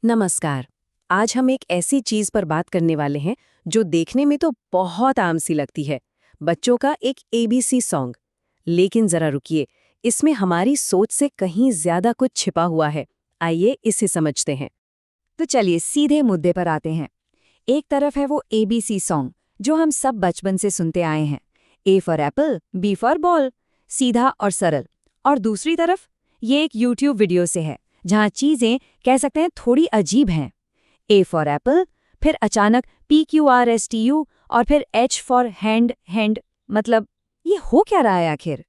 नमस्कार। आज हम एक ऐसी चीज पर बात करने वाले हैं जो देखने में तो बहुत आम सी लगती है, बच्चों का एक एबीसी सॉन्ग। लेकिन जरा रुकिए, इसमें हमारी सोच से कहीं ज्यादा कुछ छिपा हुआ है। आइए इसे समझते हैं। तो चलिए सीधे मुद्दे पर आते हैं। एक तरफ है वो एबीसी सॉन्ग जो हम सब बचपन से सुनते आए हैं। A for apple, B for ball, सीधा और सरल। और दूसरी तरफ ये एक यूट्यूब वीडियो से है जहां चीजें कह सकते हैं थोड़ी अजीब हैं। ए फॉर एप्पल, फिर अचानक PQRSTU और फिर H फॉर हैंड हैंड। मतलब ये हो क्या रहा है आखिर?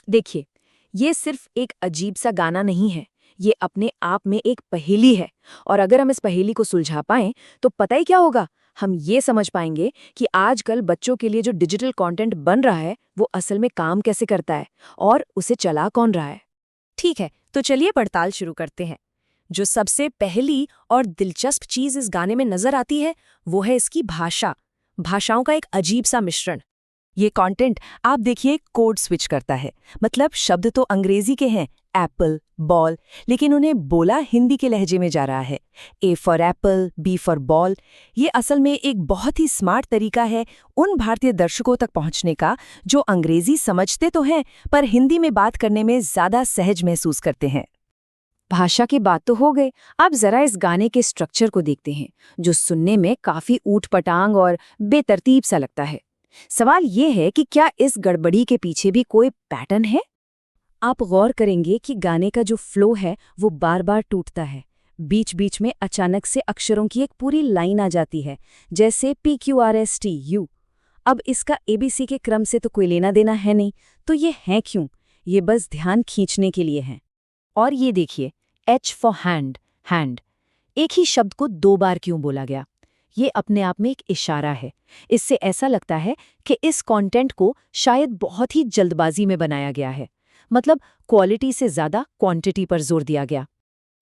देखिए, ये सिर्फ एक अजीब सा गाना नहीं है, ये अपने आप में एक पहेली है। और अगर हम इस पहेली को सुलझा पाएं तो पता ही क्या होगा। हम ये समझ पाएंगे कि आजकल बच्चों के लिए जो डिजिटल कंटेंट बन रहा है वो असल में काम कैसे करता है और उसे चला कौन रहा है। ठीक है, तो चलिए पड़ताल शुरू करते हैं। जो सबसे पहली और दिलचस्प चीज इस गाने में नजर आती है वो है इसकी भाषा। भाषाओं का एक अजीब सा मिश्रण। ये कंटेंट आप देखिए कोड स्विच करता है। मतलब शब्द तो अंग्रेजी के हैं, एप्पल, बॉल, लेकिन उन्हें बोला हिंदी के लहजे में जा रहा है। A for apple, B for ball. ये असल में एक बहुत ही स्मार्ट तरीका है उन भारतीय दर्शकों तक पहुंचने का जो अंग्रेजी समझते तो हैं पर हिंदी में बात करने में ज्यादा सहज महसूस करते हैं। भाषा की बात तो हो गई, अब जरा इस गाने के स्ट्रक्चर को देखते हैं जो सुनने में काफी ऊट-पटांग और बेतरतीब सा लगता है। सवाल ये है कि क्या इस गड़बड़ी के पीछे भी कोई पैटर्न है? आप गौर करेंगे कि गाने का जो फ्लो है वो बार बार टूटता है। बीच बीच में अचानक से अक्षरों की एक पूरी लाइन आ जाती है, जैसे PQRSTU। अब इसका ABC के क्रम से तो कोई लेना देना है नहीं, तो ये है क्यों? ये बस ध्यान खींचने के लिए है। और ये देखिए, H फॉर हैंड, हैंड। एक ही शब्द को 2 बार क्यों बोला गया? ये अपने आप में एक इशारा है। इससे ऐसा लगता है कि इस कंटेंट को शायद बहुत ही जल्दबाजी में बनाया गया है। मतलब क्वालिटी से ज़्यादा क्वांटिटी पर जोर दिया गया।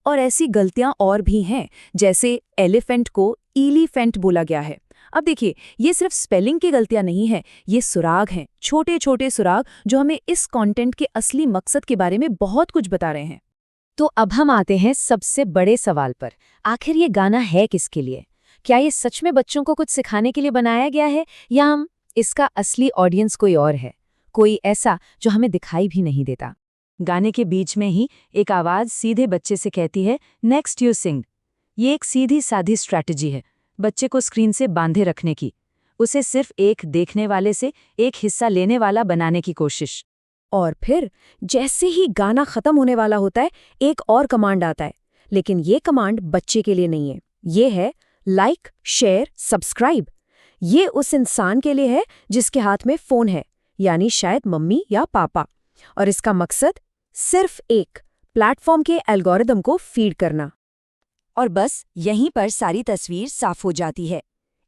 और ऐसी गलतियां और भी हैं, जैसे एलिफेंट को इलीफेंट बोला गया है। अब देखिए, ये सिर्फ स्पेलिंग की गलतियां नहीं है, ये सुराग हैं, छोटे छोटे सुराग जो हमें इस कंटेंट के असली मकसद के बारे में बहुत कुछ बता रहे हैं। तो अब हम आते हैं सबसे बड़े सवाल पर। आखिर ये गाना है किसके लिए? क्या ये सच में बच्चों को कुछ सिखाने के लिए बनाया गया है, या हम इसका असली ऑडियंस कोई और है, कोई ऐसा जो हमें दिखाई भी नहीं देता? गाने के बीच में ही एक आवाज सीधे बच्चे से कहती है, नेक्स्ट यू सिंग। ये एक सीधी साधी स्ट्रैटेजी है बच्चे को स्क्रीन से बांधे रखने की, उसे सिर्फ एक देखने वाले से एक हिस्सा लेने वाला बनाने की कोशिश। और फिर जैसे ही गाना खत्म होने वाला होता है, एक और कमांड आता है। लेकिन ये कमांड बच्चे के लिए नहीं है, ये है लाइक, शेयर, सब्सक्राइब। ये उस इंसान के लिए है जिसके हाथ में फोन है, यानी शायद मम्मी या पापा। और इसका मकसद सिर्फ एक, प्लेटफॉर्म के एल्गोरिदम को फीड करना। और बस यहीं पर सारी तस्वीर साफ हो जाती है।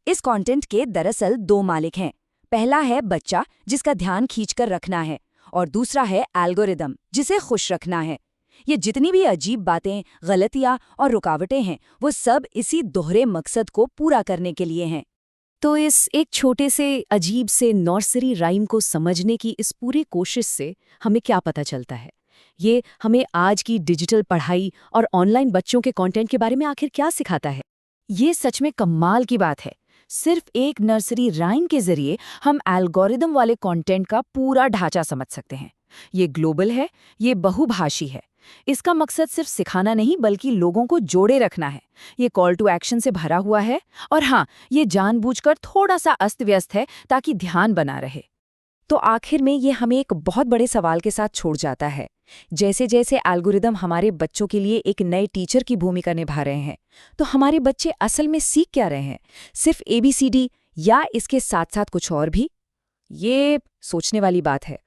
इस कंटेंट के दरअसल 2 मालिक हैं। पहला है बच्चा, जिसका ध्यान खींचकर रखना है, और दूसरा है एल्गोरिदम, जिसे खुश रखना है। ये जितनी भी अजीब बातें, गलतियां और रुकावटें हैं, वो सब इसी दोहरे मकसद को पूरा करने के लिए हैं। तो इस एक छोटे से अजीब से नर्सरी राइम को समझने की इस पूरी कोशिश से हमें क्या पता चलता है? ये हमें आज की डिजिटल पढ़ाई और ऑनलाइन बच्चों के कंटेंट के बारे में आखिर क्या सिखाता है? ये सच में कमाल की बात है। सिर्फ एक नर्सरी राइम के जरिए हम एल्गोरिदम वाले कंटेंट का पूरा ढांचा समझ सकते हैं। ये ग्लोबल है, ये बहुभाषी है। इसका मकसद सिर्फ सिखाना नहीं बल्कि लोगों को जोड़े रखना है। ये कॉल टू एक्शन से भरा हुआ है, और हाँ, ये जानबूझकर थोड़ा सा अस्त व्यस्त है ताकि ध्यान बना रहे। तो आखिर में ये हमें एक बहुत बड़े सवाल के साथ छोड़ जाता है। जैसे जैसे एल्गोरिदम हमारे बच्चों के लिए एक नए टीचर की भूमिका निभा रहे हैं, तो हमारे बच्चे असल में सीख क्या रहे हैं? सिर्फ ABCD, या इसके साथ साथ कुछ और भी? ये सोचने वाली बात है।